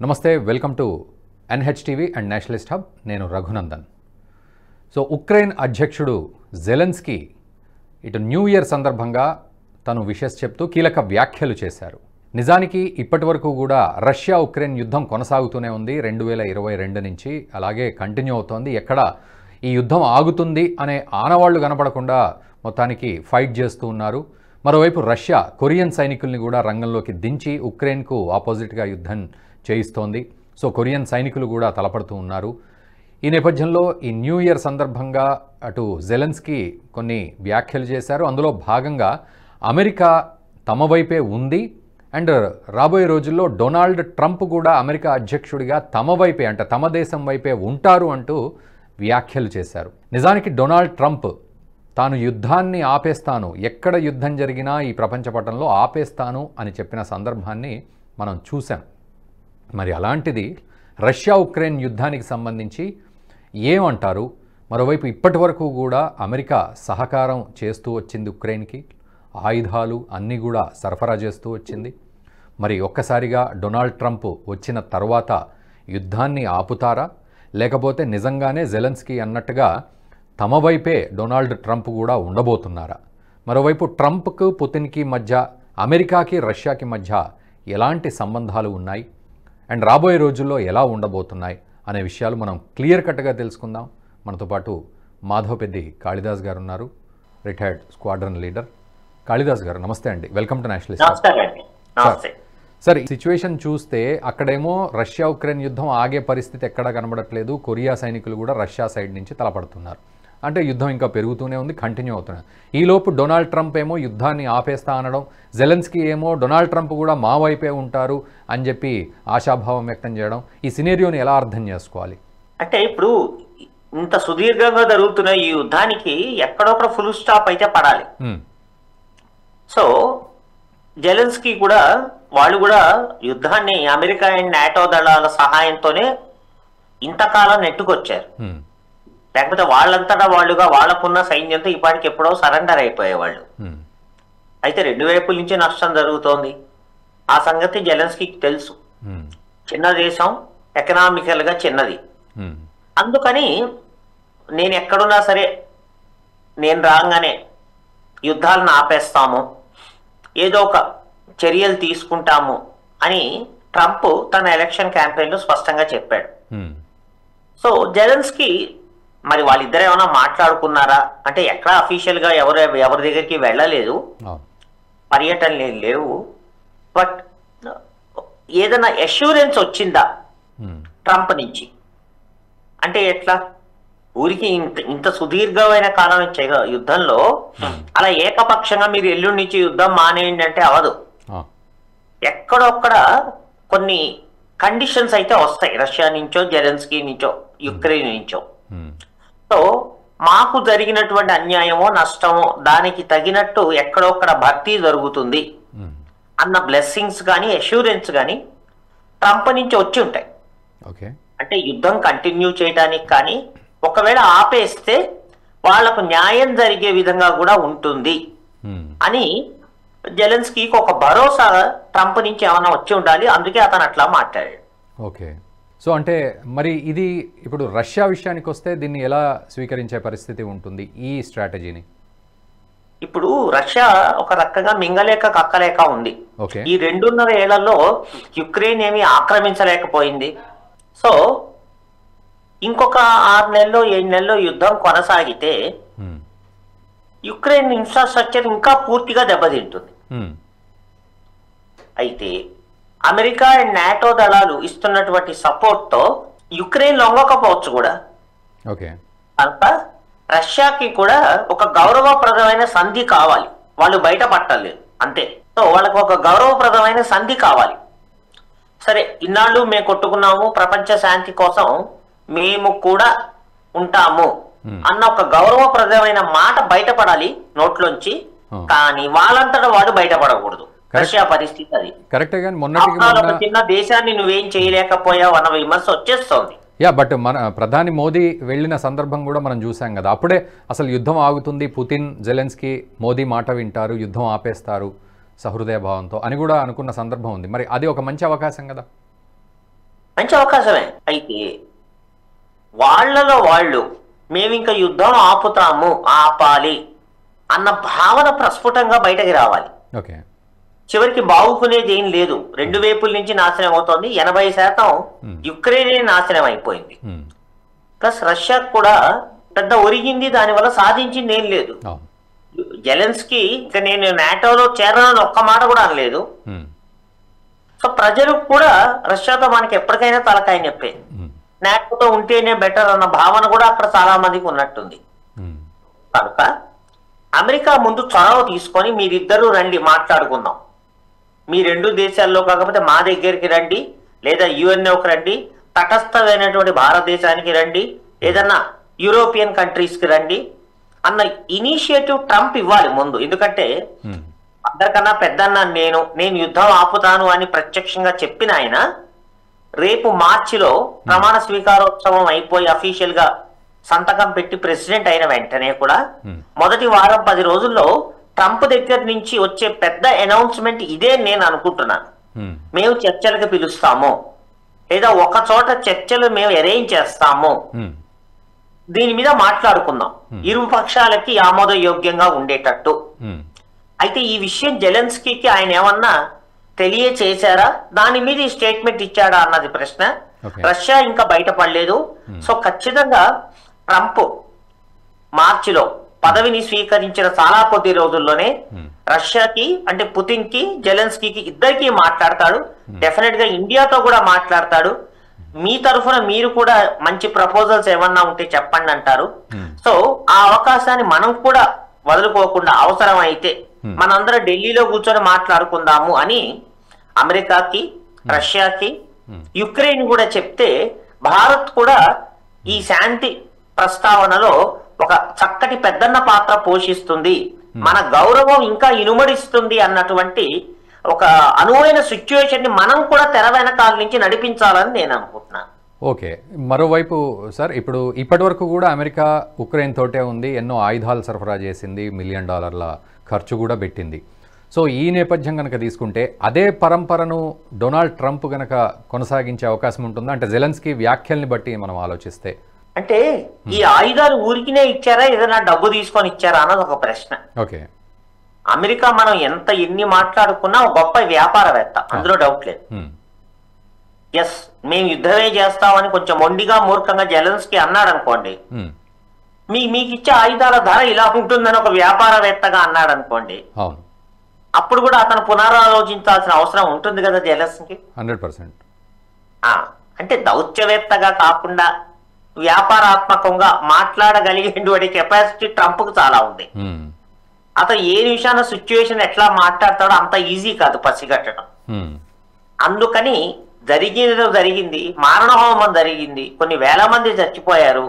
నమస్తే, welcome to NHTV and Nationalist hub. నేను Raghunandan. So Ukraine అధ్యక్షుడు జెలెన్స్కీ ఇటు న్యూ ఇయర్ సందర్భంగా తను విషెస్ చెప్తూ కీలక వ్యాఖ్యలు చేశారు. నిజానికి ఇప్పటి వరకు కూడా రష్యా ఉక్రెయిన్ యుద్ధం కొనసాగుతూనే ఉంది. 2022 నుంచి అలాగే కంటిన్యూ అవుతోంది. ఎక్కడ ఈ యుద్ధం ఆగుతుంది అనే ఆనవాళ్లు కనపడకుండా మొత్తానికి ఫైట్ చేస్తూ ఉన్నారు. మరోవైపు రష్యా కొరియన్ సైనికుల్ని కూడా రంగంలోకి దించి ఉక్రెయిన్కు ఆపోజిట్గా యుద్ధం చేయిస్తోంది. సో కొరియన్ సైనికులు కూడా తలపడుతూ ఉన్నారు. ఈ నేపథ్యంలో ఈ న్యూ ఇయర్ సందర్భంగా అటు జెలెన్స్కీ కొన్ని వ్యాఖ్యలు చేశారు. అందులో భాగంగా అమెరికా తమ వైపే ఉంది అండ్ రాబోయే రోజుల్లో డొనాల్డ్ ట్రంప్ కూడా అమెరికా అధ్యక్షుడిగా తమ వైపే అంటే తమ దేశం వైపే ఉంటారు అంటూ వ్యాఖ్యలు చేశారు. నిజానికి డొనాల్డ్ ట్రంప్ తాను యుద్ధాన్ని ఆపేస్తాను, ఎక్కడ యుద్ధం జరిగినా ఈ ప్రపంచ పటంలో ఆపేస్తాను అని చెప్పిన సందర్భాన్ని మనం చూసాం. మరి అలాంటిది రష్యా ఉక్రెయిన్ యుద్ధానికి సంబంధించి ఏమంటారు? మరోవైపు ఇప్పటి వరకు కూడా అమెరికా సహకారం చేస్తూ వచ్చింది ఉక్రెయిన్కి, ఆయుధాలు అన్నీ కూడా సరఫరా చేస్తూ వచ్చింది. మరి ఒక్కసారిగా డొనాల్డ్ ట్రంప్ వచ్చిన తర్వాత యుద్ధాన్ని ఆపుతారా, లేకపోతే నిజంగానే జెలెన్స్కీ అన్నట్టుగా తమ వైపే డొనాల్డ్ ట్రంప్ కూడా ఉండబోతున్నారా? మరోవైపు ట్రంప్కు పుతిన్కి మధ్య, అమెరికాకి రష్యాకి మధ్య ఎలాంటి సంబంధాలు ఉన్నాయి అండ్ రాబోయే రోజుల్లో ఎలా ఉండబోతున్నాయి అనే విషయాలు మనం క్లియర్ కట్గా తెలుసుకుందాం. మనతో పాటు మాధవపెద్ది కాళిదాస్ గారు ఉన్నారు, రిటైర్డ్ స్క్వాడ్రన్ లీడర్. కాళిదాస్ గారు నమస్తే అండి, వెల్కమ్ టు నేషనలిస్ట్. సార్, ఈ సిచ్యువేషన్ చూస్తే అక్కడేమో రష్యా ఉక్రెయిన్ యుద్ధం ఆగే పరిస్థితి ఎక్కడా కనబడట్లేదు. కొరియా సైనికులు కూడా రష్యా సైడ్ నుంచి తలపడుతున్నారు. అంటే యుద్ధం ఇంకా పెరుగుతూనే ఉంది, కంటిన్యూ అవుతున్నారు. ఈలోపు డొనాల్డ్ ట్రంప్ ఏమో యుద్ధాన్ని ఆపేస్తా అనడం, జెలెన్స్కీ ఏమో డొనాల్డ్ ట్రంప్ కూడా మా వైపే ఉంటారు అని చెప్పి ఆశాభావం వ్యక్తం చేయడం, ఈ సినేరియోని ఎలా అర్థం చేసుకోవాలి? అంటే ఇప్పుడు ఇంత సుదీర్ఘంగా జరుగుతున్న ఈ యుద్ధానికి ఎక్కడొక్కడ ఫుల్ స్టాప్ అయితే పడాలి. సో జెలెన్స్కీ కూడా వాళ్ళు కూడా యుద్ధాన్ని అమెరికా అండ్ నాటో దళాల సహాయంతోనే ఇంతకాలం నెట్టుకొచ్చారు. లేకపోతే వాళ్ళంతటా వాళ్ళుగా వాళ్ళకున్న సైన్యంతో ఇప్పటికి ఎప్పుడో సరెండర్ అయిపోయేవాళ్ళు. అయితే రెండు వైపుల నుంచి నష్టం జరుగుతోంది. ఆ సంగతి జెలెన్స్కీకి తెలుసు. చిన్న దేశం, ఎకనామికల్ గా చిన్నది. అందుకని నేను ఎక్కడున్నా సరే నేను రాగానే యుద్ధాలను ఆపేస్తాము, ఏదో ఒక చర్యలు తీసుకుంటాము అని ట్రంప్ తన ఎలక్షన్ క్యాంపెయిన్ లో స్పష్టంగా చెప్పాడు. సో జెలెన్స్కీ మరి వాళ్ళిద్దరు ఏమైనా మాట్లాడుకున్నారా అంటే ఎక్కడ అఫీషియల్ గా ఎవరి దగ్గరికి వెళ్ళలేదు, పర్యటనలు లేవు. బట్ ఏదైనా అష్యూరెన్స్ వచ్చిందా ట్రంప్ నుంచి? అంటే ఎట్లా ఊరికి ఇంత సుదీర్ఘమైన కాలం యుద్ధంలో అలా ఏకపక్షంగా మీరు ఎల్లుండి నుంచి యుద్ధం మానేయండి అంటే అవదు. ఎక్కడొక్కడ కొన్ని కండిషన్స్ అయితే వస్తాయి, రష్యా నుంచో జెలెన్స్కీ నుంచో యుక్రెయిన్ నుంచో. సో మాకు జరిగినటువంటి అన్యాయమో నష్టమో దానికి తగినట్టు ఎక్కడొక్కడ భర్తీ జరుగుతుంది అన్న బ్లెస్సింగ్స్ కానీ అష్యూరెన్స్ కానీ ట్రంప్ నుంచి వచ్చి ఉంటాయి. అంటే యుద్ధం కంటిన్యూ చేయడానికి కానీ, ఒకవేళ ఆపేస్తే వాళ్లకు న్యాయం జరిగే విధంగా కూడా ఉంటుంది అని జెలెన్స్కీకి ఒక భరోసా ట్రంప్ నుంచి ఏమైనా వచ్చి ఉండాలి. అందుకే అతను అట్లా మాట్లాడాడు. ఓకే. సో అంటే మరి ఇది ఇప్పుడు రష్యా విషయానికి వస్తే దీన్ని ఎలా స్వీకరించే పరిస్థితి ఉంటుంది ఈ స్ట్రాటజీని? ఇప్పుడు రష్యా ఒక రకంగా మింగలేక కక్కలేక ఉంది. ఈ 2.5 ఏళ్లలో యుక్రెయిన్ ఏమీ ఆక్రమించలేకపోయింది. సో ఇంకొక 6 నెలల్లో 7 నెలల్లో యుద్ధం కొనసాగితే యుక్రెయిన్ ఇన్ఫ్రాస్ట్రక్చర్ ఇంకా పూర్తిగా దెబ్బతింటుంది. అయితే అమెరికా అండ్ నాటో దళాలు ఇస్తున్నటువంటి సపోర్ట్ తో యుక్రెయిన్ లొంగకపోవచ్చు కూడా. కనుక రష్యాకి కూడా ఒక గౌరవప్రదమైన సంధి కావాలి. వాళ్ళు బయటపట్టలేదు అంతే. సో వాళ్ళకు ఒక గౌరవప్రదమైన సంధి కావాలి. సరే, ఇన్నాళ్ళు మేము కొట్టుకున్నాము, ప్రపంచ శాంతి కోసం మేము కూడా ఉంటాము అన్న ఒక గౌరవప్రదమైన మాట బయటపడాలి నోట్లోంచి. కానీ వాళ్ళంతటా వాడు బయటపడకూడదు. రష్యా పరిస్థితి అది. కరెక్టే, కానీ ఒక చిన్న దేశాన్ని నువ్వేం చేయలేకపోయావు అన్న విమర్శ వచ్చేస్తోంది. బట్ మన ప్రధాని మోదీ వెళ్ళిన సందర్భం కూడా మనం చూసాం కదా, అప్పుడే అసలు యుద్ధం ఆగుతుంది, పుతిన్ జెలెన్స్కీ మోదీ మాట వింటారు, యుద్ధం ఆపేస్తారు సహృదయ భావంతో అని కూడా అనుకున్న సందర్భం ఉంది. మరి అది ఒక మంచి అవకాశం కదా. మంచి అవకాశమే. అయితే వాళ్ళలో వాళ్ళు మేమింక యుద్ధం ఆపుతాము, ఆపాలి అన్న భావన ప్రస్ఫుటంగా బయటకి రావాలి. ఓకే, చివరికి బాగుకునేది ఏం లేదు. రెండు వైపుల నుంచి నాశనం అవుతోంది. 80% యుక్రెయిన్ నాశనం అయిపోయింది. ప్లస్ రష్యాకు కూడా పెద్ద ఒరిగింది, దానివల్ల సాధించింది ఏం లేదు. జెలెన్స్కీ ఇంకా నేను నాటోలో చేరాలని ఒక్క మాట కూడా అనలేదు. సో ప్రజలు కూడా రష్యాతో మనకి ఎప్పటికైనా తలకాయ నొప్పే, నాటోతో ఉంటేనే బెటర్ అన్న భావన కూడా అక్కడ చాలా మందికి ఉన్నట్టుంది. కనుక అమెరికా ముందు చొరవ తీసుకొని మీరిద్దరూ రండి మాట్లాడుకుందాం, మీ రెండు దేశాల్లో కాకపోతే మా దగ్గరికి రండి, లేదా యుఎన్ఓకి రండి, తటస్థమైనటువంటి భారతదేశానికి రండి, ఏదన్నా యూరోపియన్ కంట్రీస్కి రండి అన్న ఇనిషియేటివ్ ట్రంప్ ఇవ్వాలి ముందు. ఎందుకంటే అందరికన్నా పెద్దన్న నేను యుద్ధం ఆపుతాను అని ప్రత్యక్షంగా చెప్పిన ఆయన రేపు మార్చిలో ప్రమాణ స్వీకారోత్సవం అయిపోయి అఫీషియల్ గా సంతకం పెట్టి ప్రెసిడెంట్ అయిన వెంటనే కూడా మొదటి వారం 10 రోజుల్లో ట్రంప్ దగ్గర నుంచి వచ్చే పెద్ద అనౌన్స్మెంట్ ఇదే నేను అనుకుంటున్నాను. మేము చర్చలకు పిలుస్తాము, లేదా ఒక చోట చర్చలు మేము అరేంజ్ చేస్తాము, దీని మీద మాట్లాడుకుందాం, ఇరు పక్షాలకి ఆమోదయోగ్యంగా ఉండేటట్టు. అయితే ఈ విషయం జెలెన్స్కీకి ఆయన ఏమన్నా తెలియచేశారా, దాని మీద ఈ స్టేట్మెంట్ ఇచ్చాడా అన్నది ప్రశ్న. రష్యా ఇంకా బయటపడలేదు. సో ఖచ్చితంగా ట్రంప్ మార్చిలో పదవిని స్వీకరించిన చాలా కొద్ది రోజుల్లోనే రష్యాకి అంటే పుతిన్ కి జెలెన్స్కీకి ఇద్దరికి మాట్లాడతాడు. డెఫినెట్ గా ఇండియాతో కూడా మాట్లాడతాడు. మీ తరఫున మీరు కూడా మంచి ప్రపోజల్స్ ఏమన్నా ఉంటే చెప్పండి అంటారు. సో ఆ అవకాశాన్ని మనం కూడా వదులుకోకుండా అవసరం అయితే మనందరం ఢిల్లీలో కూర్చొని మాట్లాడుకుందాము అని అమెరికాకి, రష్యాకి, యుక్రెయిన్ కూడా చెప్తే భారత్ కూడా ఈ శాంతి ప్రస్తావనలో ఒక చక్కటి పెద్దన్న పాత్ర పోషిస్తుంది, మన గౌరవం ఇంకా ఇనుమడిస్తుంది అన్నటువంటి ఒక అనువైన సిచ్యువేషన్ ని మనం కూడా తెర వెనకాల నుంచి నడిపించాలని నేను అనుకుంటున్నాను. ఓకే, మరోవైపు సార్ ఇప్పుడు ఇప్పటి వరకు కూడా అమెరికా ఉక్రెయిన్ తోటే ఉంది, ఎన్నో ఆయుధాలు సరఫరా చేసింది, $1 మిలియన్ ఖర్చు కూడా పెట్టింది. సో ఈ నేపథ్యం కనుక తీసుకుంటే అదే పరంపరను డొనాల్డ్ ట్రంప్ కనుక కొనసాగించే అవకాశం ఉంటుందా? అంటే జెలెన్స్కీ వ్యాఖ్యల్ని బట్టి మనం ఆలోచిస్తే అంటే ఈ ఆయుధాలు ఊరికినే ఇచ్చారా, ఏదైనా డబ్బు తీసుకొని ఇచ్చారా అన్నది ఒక ప్రశ్న. ఓకే, అమెరికా మనం ఎన్ని మాట్లాడుకున్నా ఒక గొప్ప వ్యాపారవేత్త, అందులో డౌట్ లేదు. ఎస్ మేము యుద్ధమే చేస్తామని కొంచెం మొండిగా మూర్ఖంగా జెలెన్స్కీ అన్నాడు అనుకోండి, మీకు ఇచ్చే ఆయుధాల ధర ఇలా ఉంటుందని ఒక వ్యాపారవేత్తగా అన్నాడు అనుకోండి, అప్పుడు కూడా అతను పునరాలోచించాల్సిన అవసరం ఉంటుంది కదా జెలెన్స్కీ. 100%. అంటే దౌత్యవేత్తగా కాకుండా వ్యాపారాత్మకంగా మాట్లాడగలిగేటువంటి కెపాసిటీ ట్రంప్ కు చాలా ఉంది. అతను ఏ నిమిషాన సిచ్యువేషన్ ఎట్లా మాట్లాడతాడో అంత ఈజీ కాదు పసిగట్టడం. అందుకని జరిగింది, మారణహోమం జరిగింది, కొన్ని వేల మంది చచ్చిపోయారు,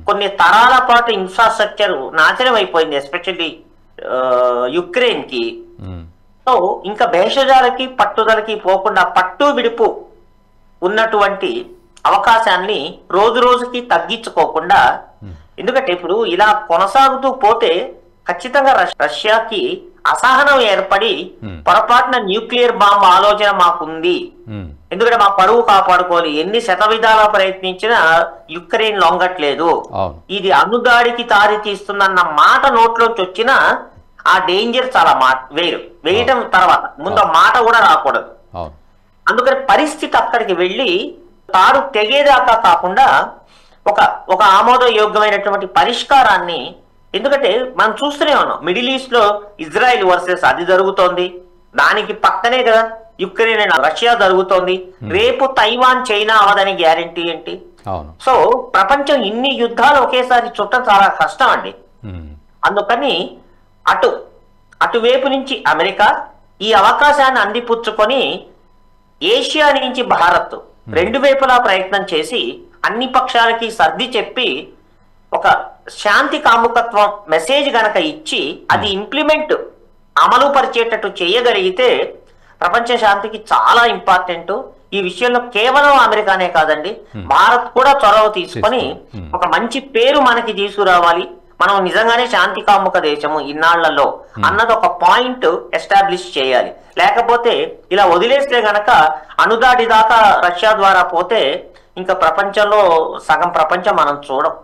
కొన్ని తరాల పాటు ఇన్ఫ్రాస్ట్రక్చర్ నాశనం అయిపోయింది, ఎస్పెషల్లీ యుక్రెయిన్ కి. సో ఇంకా భేషజాలకి పట్టుదలకి పోకుండా పట్టు విడుపు ఉన్నటువంటి అవకాశాన్ని రోజు రోజుకి తగ్గించుకోకుండా, ఎందుకంటే ఇప్పుడు ఇలా కొనసాగుతూ పోతే ఖచ్చితంగా రష్యాకి అసహనం ఏర్పడి పొరపాటున న్యూక్లియర్ బాంబ్ ఆలోచన మాకుంది, ఎందుకంటే మా పరువు కాపాడుకోవాలి, ఎన్ని శతవిధాలా ప్రయత్నించినా యుక్రెయిన్ లొంగట్లేదు, ఇది అణుదాడికి తారి తీస్తుందన్న మాట నోట్లోంచి వచ్చిన ఆ డేంజర్ చాలా వేయటం తర్వాత ముందు ఆ మాట కూడా రాకూడదు. అందుకని పరిస్థితి అక్కడికి వెళ్ళి తాడు తెగేదాకా కాకుండా ఒక ఆమోదయోగ్యమైనటువంటి పరిష్కారాన్ని, ఎందుకంటే మనం చూస్తూనే ఉన్నాం మిడిల్ ఈస్ట్ లో ఇజ్రాయిల్ వర్సెస్ అది జరుగుతోంది, దానికి పక్కనే కదా యుక్రెయిన్ అండ్ రష్యా జరుగుతోంది, రేపు తైవాన్ చైనా అవదని గ్యారంటీ ఏంటి? సో ప్రపంచం ఇన్ని యుద్ధాలు ఒకేసారి చుట్టం చాలా కష్టం అండి. అందుకని అటువైపు నుంచి అమెరికా ఈ అవకాశాన్ని అందిపుచ్చుకొని ఏషియా నుంచి భారత్ రెండు వైపులా ప్రయత్నం చేసి అన్ని పక్షాలకి సర్ది చెప్పి ఒక శాంతి కాముకత్వం మెసేజ్ గనక ఇచ్చి అది ఇంప్లిమెంట్ అమలు పరిచేటట్టు చేయగలిగితే ప్రపంచ శాంతికి చాలా ఇంపార్టెంట్. ఈ విషయంలో కేవలం అమెరికానే కాదండి, భారత్ కూడా చొరవ తీసుకొని ఒక మంచి పేరు మనకి తీసుకురావాలి, మనం నిజంగానే శాంతి కాముక దేశము ఇన్నాళ్లలో అన్నది ఒక పాయింట్ ఎస్టాబ్లిష్ చేయాలి. లేకపోతే ఇలా వదిలేస్తే గనక అణుదాటి దాకా రష్యా ద్వారా పోతే ఇంకా ప్రపంచంలో సగం ప్రపంచం మనం చూడం.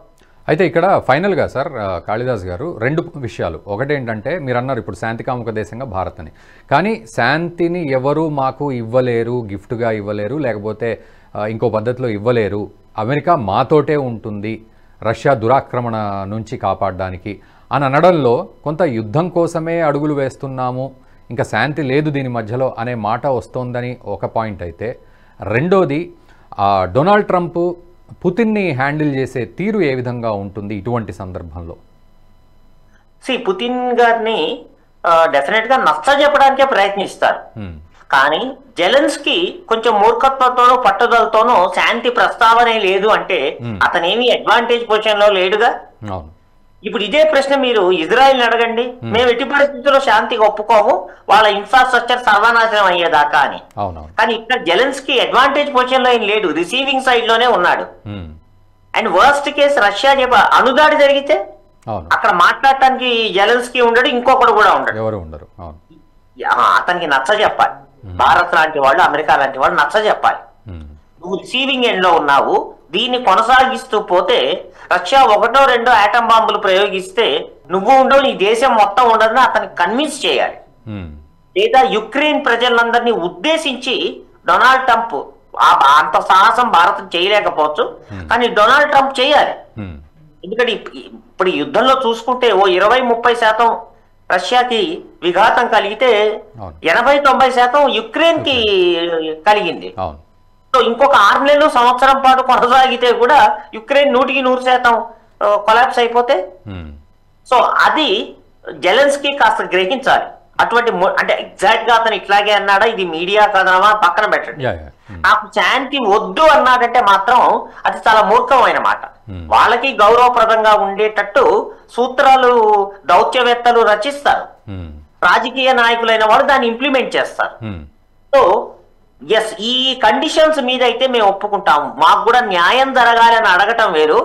అయితే ఇక్కడ ఫైనల్గా సార్ కాళిదాస్ గారు 2 విషయాలు. ఒకటి ఏంటంటే మీరు అన్నారు ఇప్పుడు శాంతి కాముక దేశంగా భారత్ అని, కానీ శాంతిని ఎవరు మాకు ఇవ్వలేరు, గిఫ్ట్గా ఇవ్వలేరు, లేకపోతే ఇంకో పద్ధతిలో ఇవ్వలేరు, అమెరికా మాతోటే ఉంటుంది రష్యా దురాక్రమణ నుంచి కాపాడడానికి అని అనడంలో కొంత యుద్ధం కోసమే అడుగులు వేస్తున్నాము, ఇంకా శాంతి లేదు దీని మధ్యలో అనే మాట వస్తోందని ఒక పాయింట్ అయితే, రెండోది డొనాల్డ్ ట్రంప్ పుతిన్ని హ్యాండిల్ చేసే తీరు ఏ విధంగా ఉంటుంది ఇటువంటి సందర్భంలో? పుతిన్ గారిని డెఫినెట్ గా నచ్చ చెప్పడానికే ప్రయత్నిస్తారు, కానీ జెలెన్స్కీ కొంచెం మూర్ఖత్వంతోనూ పట్టుదలతోనూ శాంతి ప్రస్తావనే లేదు అంటే అతనేమి అడ్వాంటేజ్ పొజిషన్ లో లేడుగా. ఇప్పుడు ఇదే ప్రశ్న మీరు ఇజ్రాయెల్ అడగండి, మేము ఎట్టి పరిస్థితుల్లో శాంతికి ఒప్పుకోము, వాళ్ళ ఇన్ఫ్రాస్ట్రక్చర్ సర్వనాశనం అయ్యేదాకా అని. కానీ ఇక్కడ జెలెన్స్కీ అడ్వాంటేజ్ పొజిషన్ లో ఏం లేడు, రిసీవింగ్ సైడ్ లోనే ఉన్నాడు. అండ్ వర్స్ట్ కేసు రష్యా అణుదాడి జరిగితే అక్కడ మాట్లాడటానికి జెలెన్స్కీ ఉండడు, ఇంకొకడు కూడా ఉండడు. అతనికి నచ్చ చెప్పాలి, భారత్ లాంటి వాళ్ళు అమెరికా లాంటి వాళ్ళు నచ్చ చెప్పాలి, నువ్వు రిసీవింగ్ ఎండ్ లో ఉన్నావు, దీన్ని కొనసాగిస్తూ పోతే రష్యా 1 or 2 ఆటం బాంబులు ప్రయోగిస్తే నువ్వు ఉండవు, నీ దేశం మొత్తం ఉండదని అతనికి కన్విన్స్ చేయాలి. లేదా యుక్రెయిన్ ప్రజలందరినీ ఉద్దేశించి డొనాల్డ్ ట్రంప్ అంత సాహసం భారత్ చేయలేకపోవచ్చు, కానీ డొనాల్డ్ ట్రంప్ చేయాలి. ఎందుకంటే ఇప్పుడు యుద్ధంలో చూసుకుంటే ఓ 20-30% రష్యాకి విఘాతం కలిగితే 80-90% యుక్రెయిన్ కి కలిగింది. సో ఇంకొక 6 నెలలు సంవత్సరం పాటు కొనసాగితే కూడా యుక్రెయిన్ 100% కొలాప్స్ అయిపోతే, సో అది జెలెన్స్కీ కాస్త గ్రహించాలి. అటువంటి అంటే ఎగ్జాక్ట్ గా అతను ఇట్లాగే అన్నాడా, ఇది మీడియా కథనమా పక్కన పెట్టండి, నాకు శాంతి వద్దు అన్నాడంటే మాత్రం అది చాలా మూర్ఖమైన మాట. వాళ్ళకి గౌరవప్రదంగా ఉండేటట్టు సూత్రాలు దౌత్యవేత్తలు రచిస్తారు, రాజకీయ నాయకులైన వాళ్ళు దాన్ని ఇంప్లిమెంట్ చేస్తారు. సో ఎస్, ఈ కండిషన్స్ మీద అయితే మేము ఒప్పుకుంటాము, మాకు కూడా న్యాయం జరగాలని అడగటం వేరు,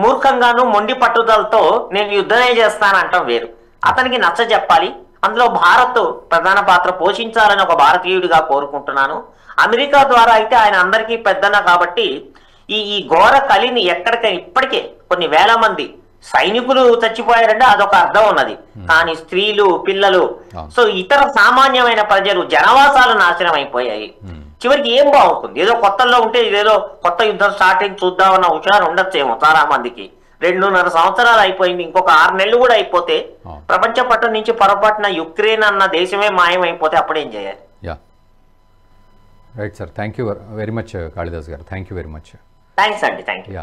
మూర్ఖంగాను మొండి పట్టుదలతో నేను యుద్ధమే చేస్తానంటాం వేరు. అతనికి నచ్చ చెప్పాలి, అందులో భారత్ ప్రధాన పాత్ర పోషించాలని ఒక భారతీయుడిగా కోరుకుంటున్నాను. అమెరికా ద్వారా అయితే ఆయన అందరికీ పెద్దన కాబట్టి ఈ ఘోర కలిని ఎక్కడికైనా ఇప్పటికే కొన్ని వేల మంది సైనికులు చచ్చిపోయారంటే అదొక అర్థం ఉన్నది, కానీ స్త్రీలు, పిల్లలు, సో ఇతర సామాన్యమైన ప్రజలు జనవాసాలు నాశనం అయిపోయాయి. చివరికి ఏం బాగుంటుంది, ఏదో కొత్తల్లో ఉంటే ఇదేదో కొత్త యుద్ధం స్టార్టింగ్ చూద్దామన్న హుషారు ఉండొచ్చేమో చాలా మందికి. 2.5 సంవత్సరాలు అయిపోయింది, ఇంకొక 6 నెలలు కూడా అయిపోతే ప్రపంచ పట్టం నుంచి పొరపాటున యుక్రెయిన్ అన్న దేశమే మాయమైపోతే అప్పుడేం చేయాలి? Right sir, thank you very much Kalidas garu, thank you very much. Thanks అండి, థ్యాంక్ యూ.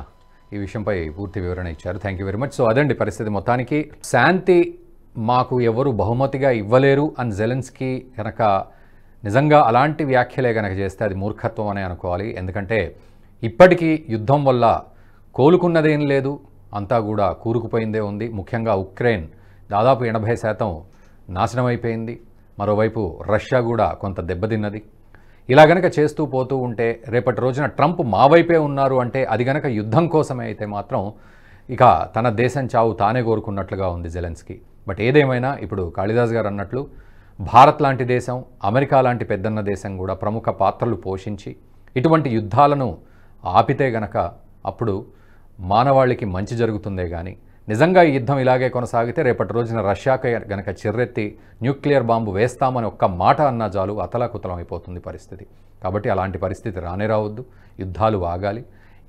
ఈ విషయంపై పూర్తి వివరణ ఇచ్చారు, thank you very much. So అదండి పరిస్థితి. మొత్తానికి శాంతి మాకు ఎవరు బహుమతిగా ఇవ్వలేరు అని జెలెన్స్కీ కనుక నిజంగా అలాంటి వ్యాఖ్యలే కనుక చేస్తే అది మూర్ఖత్వం అనే అనుకోవాలి. ఎందుకంటే ఇప్పటికీ యుద్ధం వల్ల కోలుకున్నదేం లేదు, అంతా కూడా కూరుకుపోయిందే ఉంది. ముఖ్యంగా ఉక్రెయిన్ దాదాపు 80% నాశనం అయిపోయింది, మరోవైపు రష్యా కూడా కొంత దెబ్బతిన్నది. ఇలా గనక చేస్తూ పోతూ ఉంటే రేపటి రోజున ట్రంప్ మా వైపే ఉన్నారు అంటే అది గనక యుద్ధం కోసమే అయితే మాత్రం ఇక తన దేశం చావు తానే కోరుకున్నట్లుగా ఉంది జెలెన్స్కీ. బట్ ఏదేమైనా ఇప్పుడు కాళిదాస్ గారు అన్నట్లు భారత్ లాంటి దేశం, అమెరికా లాంటి పెద్దన్న దేశం కూడా ప్రముఖ పాత్రలు పోషించి ఇటువంటి యుద్ధాలను ఆపితే గనక అప్పుడు మానవాళికి మంచి జరుగుతుందే కానీ నిజంగా ఈ యుద్ధం ఇలాగే కొనసాగితే రేపటి రోజున రష్యాకి గనక చిర్రెత్తి న్యూక్లియర్ బాంబు వేస్తామని ఒక్క మాట అన్నా చాలు అతలాకుతలం అయిపోతుంది పరిస్థితి. కాబట్టి అలాంటి పరిస్థితి రానే రావద్దు, యుద్ధాలు ఆగాలి,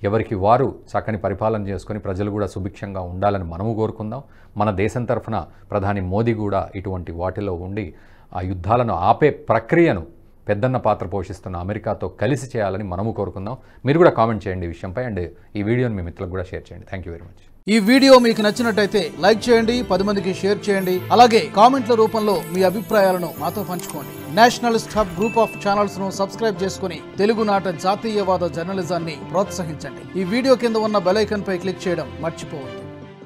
ఎవరికి వారు చక్కని పరిపాలన చేసుకొని ప్రజలు కూడా సుభిక్షంగా ఉండాలని మనము కోరుకుందాం. మన దేశం తరఫున ప్రధాని మోదీ కూడా ఇటువంటి వాటిలో ఉండి ఆ యుద్ధాలను ఆపే ప్రక్రియను పెద్దన్న పాత్ర పోషిస్తున్న అమెరికాతో కలిసి చేయాలని మనము కోరుకుందాం. మీరు కూడా కామెంట్ చేయండి ఈ విషయంపై, అండ్ ఈ వీడియోని మీ మిత్రులకు కూడా షేర్ చేయండి. Thank you very much. ఈ వీడియో మీకు నచ్చినట్టయితే లైక్ చేయండి, 10 మందికి షేర్ చేయండి, అలాగే కామెంట్ల రూపంలో మీ అభిప్రాయాలను మాతో పంచుకోండి. Nationalist hub group of channels ను సబ్స్క్రైబ్ చేసుకుని తెలుగునాట జాతీయవాద జర్నలిజాన్ని ప్రోత్సహించండి. ఈ వీడియో కింద ఉన్న బెల్ ఐకాన్ పై క్లిక్ చేయడం మర్చిపోవద్దు.